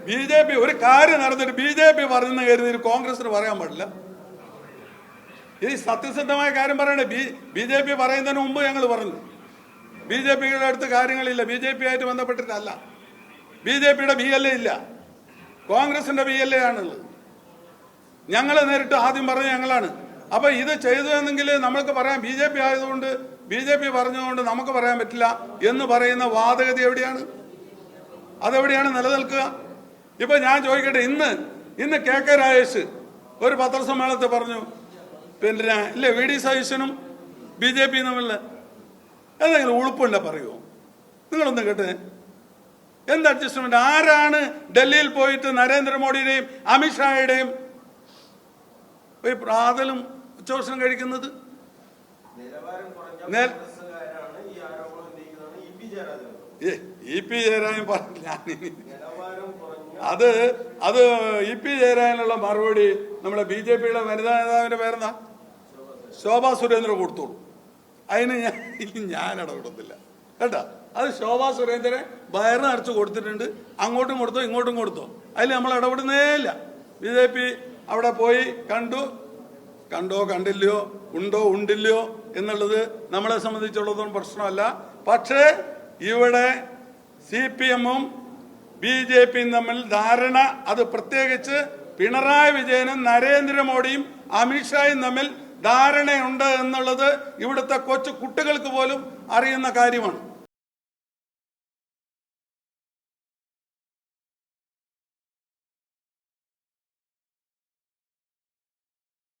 BJP ഒരു കാര്യം നടന്നിട്ട് BJP പറയുന്ന കരുതി കോൺഗ്രസിന് പറയാൻ പാടില്ല. ഈ സത്യസന്ധമായ കാര്യം പറയണേ. BJP പറയുന്നതിന് മുമ്പ് ഞങ്ങൾ പറഞ്ഞു BJPയുടെ അടുത്ത് കാര്യങ്ങളില്ല, BJP ആയിട്ട് ബന്ധപ്പെട്ടിട്ടല്ല. BJPയുടെ BLA ഇല്ല, കോൺഗ്രസിന്റെ BLA ആണുള്ളത്. ഞങ്ങൾ നേരിട്ട് ആദ്യം പറഞ്ഞ ഞങ്ങളാണ്. അപ്പൊ ഇത് ചെയ്തു എന്നെങ്കിൽ നമ്മൾക്ക് പറയാം BJP ആയതുകൊണ്ട് BJP പറഞ്ഞതുകൊണ്ട് നമുക്ക് പറയാൻ പറ്റില്ല എന്ന് പറയുന്ന വാദഗതി എവിടെയാണ്? അതെവിടെയാണ് നിലനിൽക്കുക? ഇപ്പൊ ഞാൻ ചോദിക്കട്ടെ, ഇന്ന് KK രാജേഷ് ഒരു പത്രസമ്മേളനത്തിൽ പറഞ്ഞു, പിന്നെ ഇല്ലേ VD സതീശനും BJP തമ്മിൽ എന്തെങ്കിലും ഉളുപ്പുണ്ട പറയുമോ? നിങ്ങളൊന്ന് കേട്ടെ, എന്ത് അഡ്ജസ്റ്റ്മെന്റ്? ആരാണ് ഡൽഹിയിൽ പോയിട്ട് നരേന്ദ്രമോദിയുടെയും അമിത്ഷായുടെയും പ്രാതലും ഉച്ചഭക്ഷണം കഴിക്കുന്നത്? EP ജയരാജൻ പറഞ്ഞില്ല. അത് EP ജയരാജനുള്ള മറുപടി നമ്മുടെ BJPയുടെ വനിതാ നേതാവിന്റെ പേരെന്താ? ശോഭാ സുരേന്ദ്രൻ കൊടുത്തോളൂ. അതിന് ഞാൻ ഇടപെടുന്നില്ല കേട്ടോ. അത് ശോഭാ സുരേന്ദ്രനെ വയറ് നിറച്ച് കൊടുത്തിട്ടുണ്ട്. അങ്ങോട്ടും കൊടുത്തോ ഇങ്ങോട്ടും കൊടുത്തോ, അതിൽ നമ്മൾ ഇടപെടുന്നേ ഇല്ല. BJP അവിടെ പോയി കണ്ടോ കണ്ടില്ലയോ, ഉണ്ടോ ഉണ്ടില്ലയോ എന്നുള്ളത് നമ്മളെ സംബന്ധിച്ചുള്ളതൊന്നും പ്രശ്നമല്ല. പക്ഷേ ഇവിടെ CPM-ഉം BJP-യും തമ്മിൽ ധാരണ, അത് പ്രത്യേകിച്ച് പിണറായി വിജയനും നരേന്ദ്രമോദിയും അമിത്ഷായും തമ്മിൽ ധാരണയുണ്ട് എന്നുള്ളത് ഇവിടുത്തെ കൊച്ചു കുട്ടികൾക്ക് പോലും അറിയുന്ന കാര്യമാണ്.